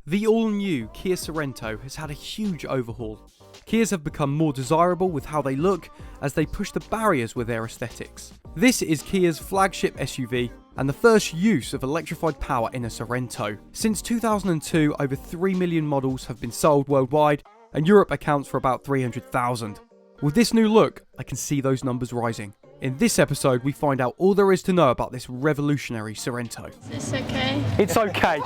The all-new Kia Sorento has had a huge overhaul. Kias have become more desirable with how they look as they push the barriers with their aesthetics. This is Kia's flagship SUV and the first use of electrified power in a Sorento. Since 2002, over 3 million models have been sold worldwide, and Europe accounts for about 300,000. With this new look, I can see those numbers rising. In this episode, we find out all there is to know about this revolutionary Sorento. Is this okay? It's okay.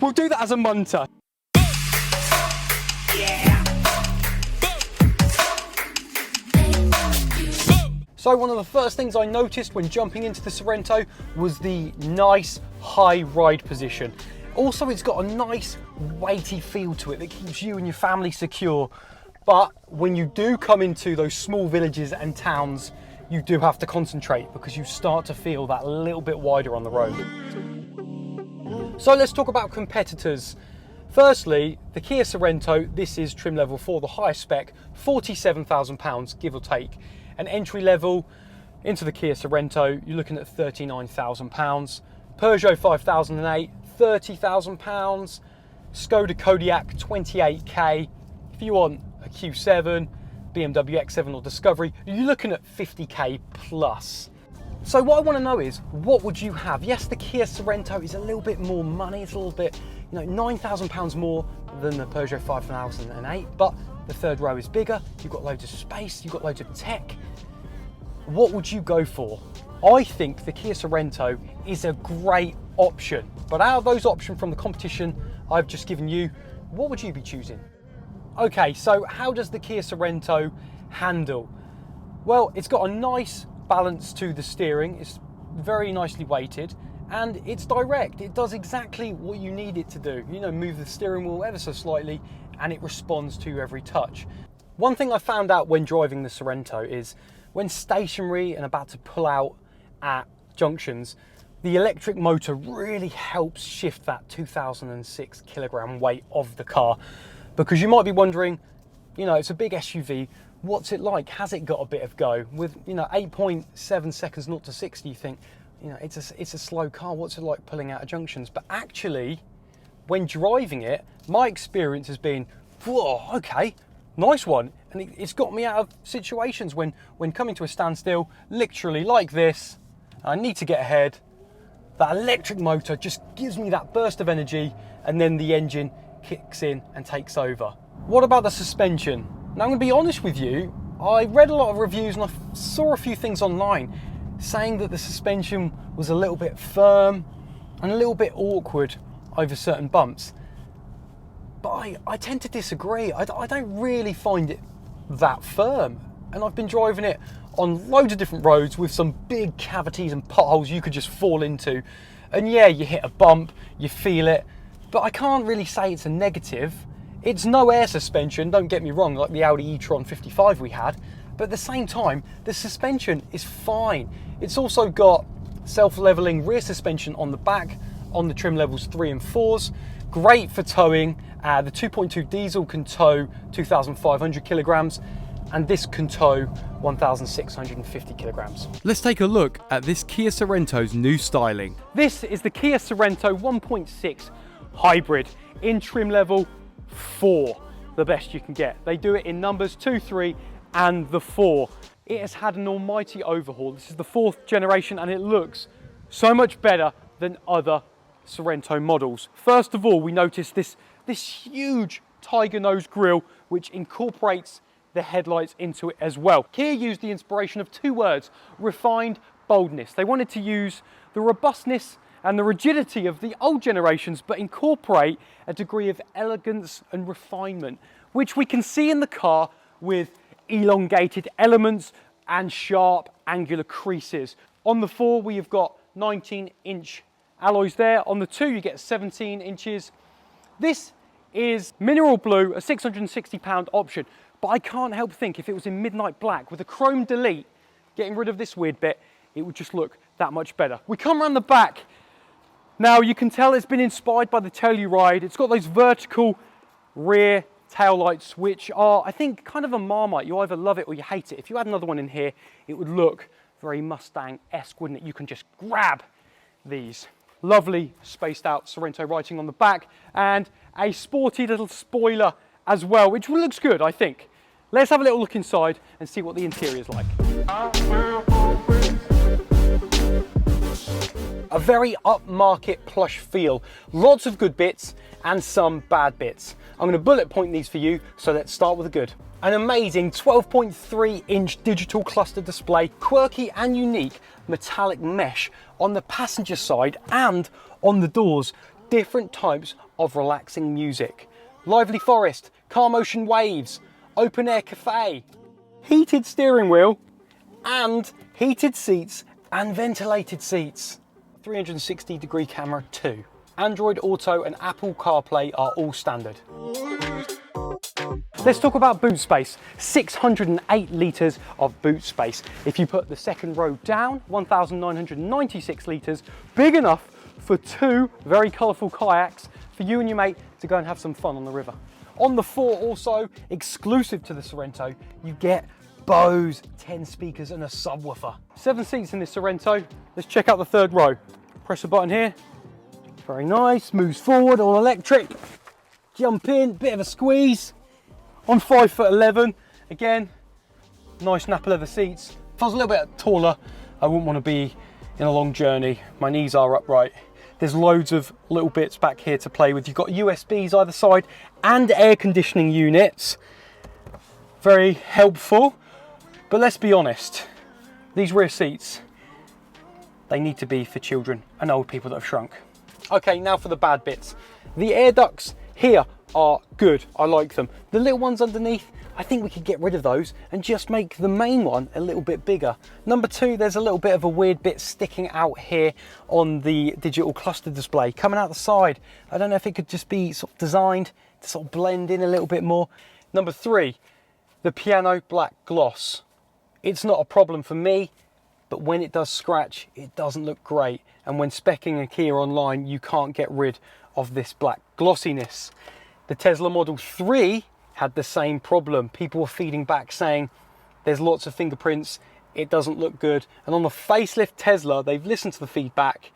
we'll do that as a munter. So one of the first things I noticed when jumping into the Sorento was the nice high ride position. Also, it's got a nice weighty feel to it that keeps you and your family secure. But when you do come into those small villages and towns, you do have to concentrate because you start to feel that little bit wider on the road. So let's talk about competitors. Firstly, the Kia Sorento, this is trim level 4, the highest spec, £47,000, give or take. And entry level into the Kia Sorento, you're looking at £39,000. Peugeot 5008, £30,000. Skoda Kodiaq, 28k. If you want a Q7, BMW X7 or Discovery, you're looking at 50k plus. So what I want to know is, what would you have? Yes, the Kia Sorento is a little bit more money. It's a little bit, £9,000 more than the Peugeot 5008, but the third row is bigger. You've got loads of space, you've got loads of tech. What would you go for? I think the Kia Sorento is a great option, but out of those options from the competition I've just given you, what would you be choosing? Okay, so how does the Kia Sorento handle? Well, it's got a nice balance to the steering. It's very nicely weighted and it's direct. It does exactly what you need it to do. Move the steering wheel ever so slightly and it responds to every touch. One thing I found out when driving the Sorento is when stationary and about to pull out at junctions, the electric motor really helps shift that 2006 kilogram weight of the car. Because you might be wondering, it's a big SUV, what's it like? Has it got a bit of go? With 8.7 seconds 0 to 60, you think, it's a slow car, what's it like pulling out of junctions? But actually, when driving it, my experience has been, whoa, okay, nice one. And it's got me out of situations when coming to a standstill, literally like this, I need to get ahead, that electric motor just gives me that burst of energy, and then the engine kicks in and takes over. What about the suspension? Now I'm going to be honest with you, I read a lot of reviews and I saw a few things online saying that the suspension was a little bit firm and a little bit awkward over certain bumps. But I tend to disagree. I don't really find it that firm. And I've been driving it on loads of different roads with some big cavities and potholes you could just fall into. And yeah, you hit a bump, you feel it, but I can't really say it's a negative. It's no air suspension, don't get me wrong, like the Audi e-tron 55 we had, but at the same time, the suspension is fine. It's also got self-leveling rear suspension on the back, on the trim levels 3 and 4s. Great for towing. The 2.2 diesel can tow 2,500 kilograms, and this can tow 1,650 kilograms. Let's take a look at this Kia Sorento's new styling. This is the Kia Sorento 1.6 hybrid in trim level 4, the best you can get. They do it in numbers 2, 3 and the 4. It has had an almighty overhaul. This is the 4th generation and it looks so much better than other Sorento models. First of all, we notice this huge tiger nose grille which incorporates the headlights into it as well. Kia used the inspiration of 2 words, refined boldness. They wanted to use the robustness and the rigidity of the old generations, but incorporate a degree of elegance and refinement, which we can see in the car with elongated elements and sharp angular creases. On the 4, we have got 19-inch alloys there. On the 2, you get 17 inches. This is mineral blue, a £660 option, but I can't help think if it was in midnight black with a chrome delete, getting rid of this weird bit, it would just look that much better. We come around the back. Now you can tell it's been inspired by the Telluride. It's got those vertical rear tail lights, which are, I think, kind of a Marmite. You either love it or you hate it. If you had another one in here, it would look very Mustang-esque, wouldn't it? You can just grab these. Lovely spaced out Sorrento writing on the back, and a sporty little spoiler as well, which looks good, I think. Let's have a little look inside and see what the interior is like. A very upmarket plush feel. Lots of good bits and some bad bits. I'm going to bullet point these for you, so let's start with the good. An amazing 12.3-inch digital cluster display, quirky and unique metallic mesh on the passenger side and on the doors. Different types of relaxing music. Lively forest, car motion waves, open air cafe, heated steering wheel, and heated seats and ventilated seats. 360-degree camera too. Android Auto and Apple CarPlay are all standard. Let's talk about boot space. 608 litres of boot space. If you put the second row down, 1,996 litres, big enough for two very colourful kayaks for you and your mate to go and have some fun on the river. On the floor also, exclusive to the Sorrento, you get Bose 10 speakers and a subwoofer. 7 seats in this Sorrento. Let's check out the third row. Press a button here. Very nice, moves forward, all electric. Jump in, bit of a squeeze. I'm 5'11", again, nice Napa leather seats. If I was a little bit taller, I wouldn't want to be in a long journey. My knees are upright. There's loads of little bits back here to play with. You've got USBs either side and air conditioning units. Very helpful. But let's be honest, these rear seats, they need to be for children and old people that have shrunk. Okay, now for the bad bits. The air ducts here are good, I like them. The little ones underneath, I think we could get rid of those and just make the main one a little bit bigger. Number two, there's a little bit of a weird bit sticking out here on the digital cluster display, coming out the side. I don't know if it could just be sort of designed to sort of blend in a little bit more. Number three, the piano black gloss. It's not a problem for me, but when it does scratch, it doesn't look great. And when speccing a Kia online, you can't get rid of this black glossiness. The Tesla Model 3 had the same problem. People were feeding back saying there's lots of fingerprints, it doesn't look good. And on the facelift Tesla, they've listened to the feedback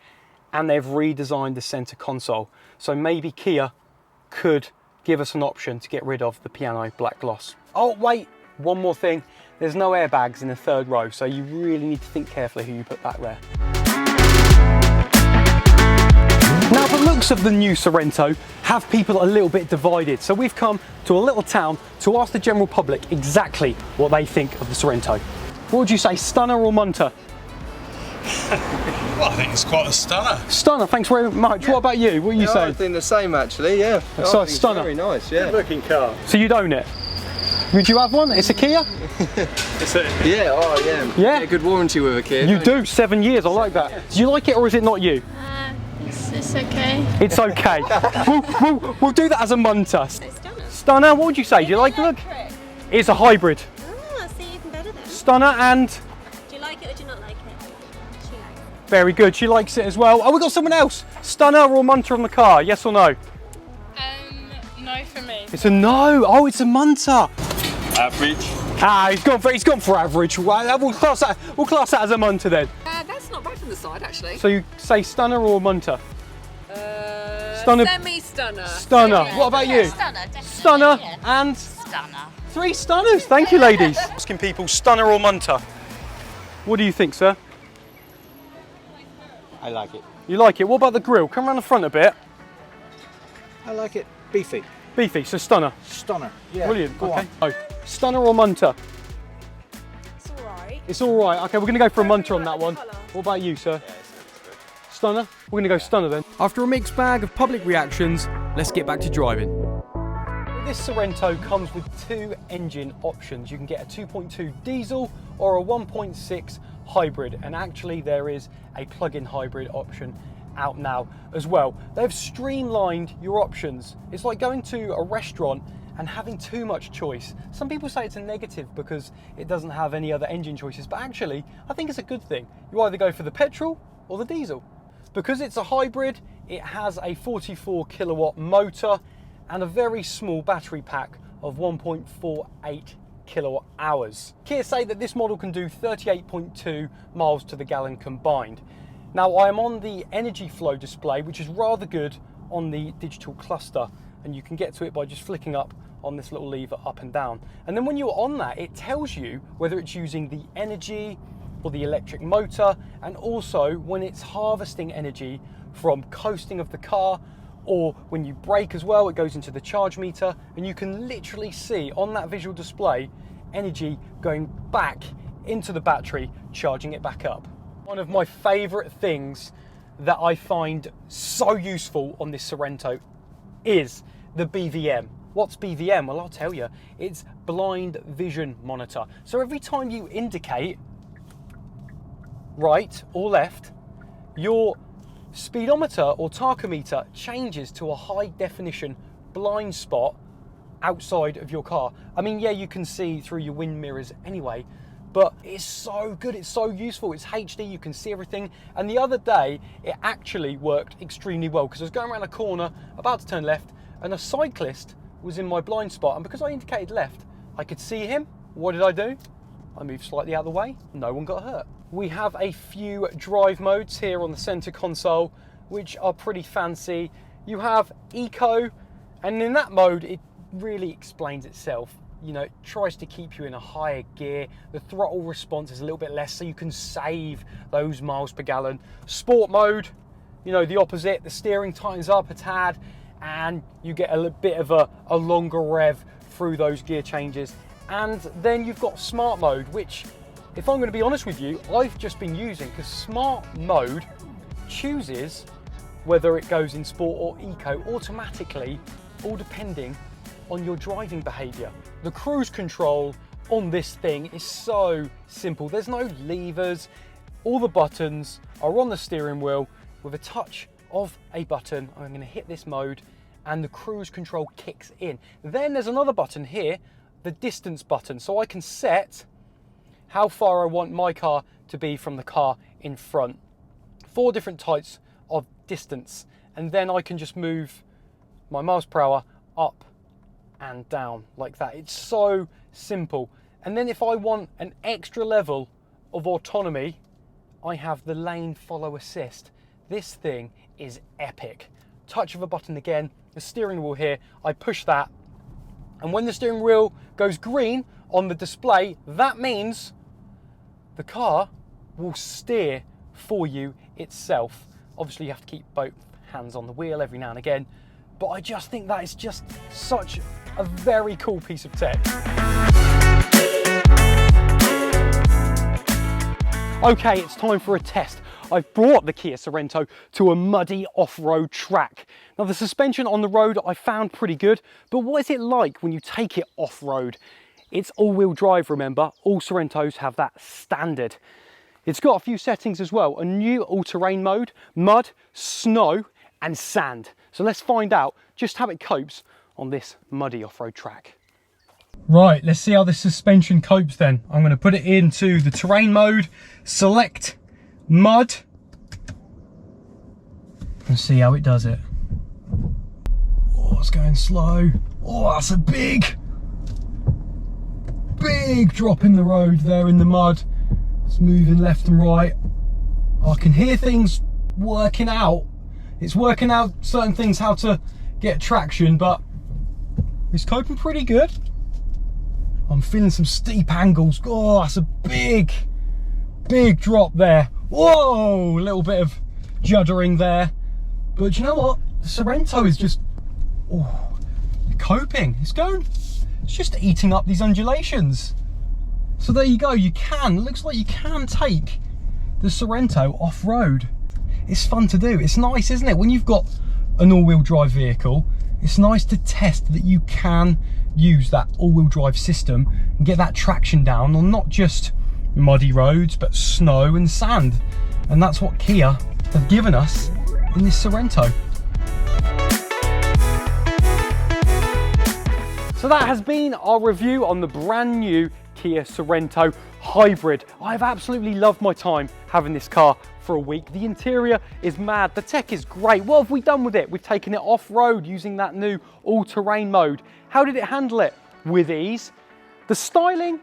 and they've redesigned the center console. So maybe Kia could give us an option to get rid of the piano black gloss. Oh wait, one more thing. There's no airbags in the third row, so you really need to think carefully who you put back there. Now, the looks of the new Sorrento have people a little bit divided, so we've come to a little town to ask the general public exactly what they think of the Sorrento. What would you say, stunner or munter? Well, I think it's quite a stunner. Stunner, thanks very much. Yeah. What about you? What are you saying? I think the same actually, yeah. So it's stunner. Very nice, yeah. Good looking car. So you'd own it? Would you have one? It's a Kia? Yeah, oh yeah. Yeah? Get a good warranty with a Kia. You do, 7 years, I like that. Do you like it or is it not you? It's okay. It's okay. we'll do that as a munter. It's stunner. Stunner, what would you say? Do you like the look? It's a hybrid. Oh, see, even better then. Stunner and... Do you like it or do you not like it? She likes it. Very good, she likes it as well. Oh, we got someone else. Stunner or munter on the car, yes or no? No for me. It's a no. Oh, it's a munter. Average. Ah, he's gone for average. Well, we'll class that as a munter then. That's not bad from the side, actually. So you say stunner or munter? Stunner. Semi-stunner. Stunner. What about you? Stunner, definitely. Stunner Yeah. and Stunner. 3 stunners. Thank you, ladies. Asking people stunner or munter. What do you think, sir? I like it. You like it? What about the grille? Come around the front a bit. I like it. Beefy. Beefy, so stunner. Stunner. Yeah. Brilliant. Go Okay. on. Oh, stunner or munter? It's alright. It's all right. Okay, we're going to go for a munter on that one. What about you, sir? Stunner? We're going to go stunner then. After a mixed bag of public reactions, let's get back to driving. This Sorrento comes with 2 engine options. You can get a 2.2 diesel or a 1.6 hybrid, and actually there is a plug-in hybrid option out now as well. They've streamlined your options. It's like going to a restaurant and having too much choice. Some people say it's a negative because it doesn't have any other engine choices, but actually I think it's a good thing. You either go for the petrol or the diesel. Because it's a hybrid, it has a 44 kilowatt motor and a very small battery pack of 1.48 kilowatt hours. Kia say that this model can do 38.2 miles to the gallon combined. Now I am on the energy flow display, which is rather good on the digital cluster, and you can get to it by just flicking up on this little lever up and down. And then when you're on that, it tells you whether it's using the energy or the electric motor, and also when it's harvesting energy from coasting of the car, or when you brake as well, it goes into the charge meter, and you can literally see on that visual display energy going back into the battery, charging it back up. One of my favorite things that I find so useful on this Sorrento is the BVM. What's BVM? Well, I'll tell you, it's blind vision monitor. So every time you indicate right or left, your speedometer or tachometer changes to a high definition blind spot outside of your car. I mean, yeah, you can see through your wind mirrors anyway, but it's so good, it's so useful. It's HD, you can see everything. And the other day, it actually worked extremely well, because I was going around a corner, about to turn left, and a cyclist was in my blind spot. And because I indicated left, I could see him. What did I do? I moved slightly out of the way, no one got hurt. We have a few drive modes here on the center console, which are pretty fancy. You have Eco, and in that mode, it really explains itself. You know, it tries to keep you in a higher gear. The throttle response is a little bit less, so you can save those miles per gallon. Sport mode, you know, the opposite. The steering tightens up a tad, and you get a bit of a longer rev through those gear changes. And then you've got smart mode, which, if I'm going to be honest with you, I've just been using, because smart mode chooses whether it goes in sport or eco automatically, all depending on your driving behavior. The cruise control on this thing is so simple. There's no levers. All the buttons are on the steering wheel. With a touch of a button, I'm going to hit this mode and the cruise control kicks in. Then there's another button here, the distance button, so I can set how far I want my car to be from the car in front. 4 different types of distance, and then I can just move my miles per hour up and down like that. It's so simple. And then if I want an extra level of autonomy, I have the lane follow assist. This thing is epic. Touch of a button again, the steering wheel here, I push that, and when the steering wheel goes green on the display, that means the car will steer for you itself. Obviously you have to keep both hands on the wheel every now and again, but I just think that is just such a very cool piece of tech. Okay, it's time for a test. I've brought the Kia Sorento to a muddy off-road track. Now the suspension on the road I found pretty good, but what is it like when you take it off-road? It's all-wheel drive, remember? All Sorrentos have that standard. It's got a few settings as well, a new all-terrain mode, mud, snow and sand. So let's find out just how it copes on this muddy off-road track. Right, let's see how the suspension copes then. I'm going to put it into the terrain mode, select mud, and see how it does it. Oh, it's going slow. Oh, that's a big drop in the road there in the mud. It's moving left and right. I can hear things working out. It's working out certain things, how to get traction, but it's coping pretty good. I'm feeling some steep angles. Oh, that's a big drop there. Whoa, a little bit of juddering there. But you know what? The Sorrento is just, coping. It's just eating up these undulations. So there you go, it looks like you can take the Sorrento off-road. It's fun to do. It's nice, isn't it? When you've got an all-wheel drive vehicle, it's nice to test that you can use that all-wheel drive system and get that traction down on not just muddy roads, but snow and sand. And that's what Kia have given us in this Sorrento. So that has been our review on the brand new Kia Sorento Hybrid. I've absolutely loved my time having this car for a week. The interior is mad, the tech is great. What have we done with it? We've taken it off-road using that new all-terrain mode. How did it handle it? With ease. The styling,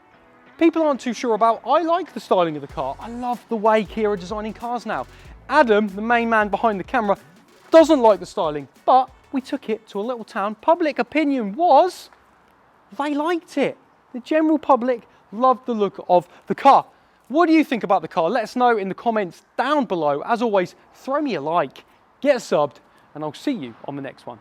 people aren't too sure about. I like the styling of the car. I love the way Kia are designing cars now. Adam, the main man behind the camera, doesn't like the styling, but we took it to a little town. Public opinion was they liked it. The general public loved the look of the car. What do you think about the car? Let us know in the comments down below. As always, throw me a like, get subbed, and I'll see you on the next one.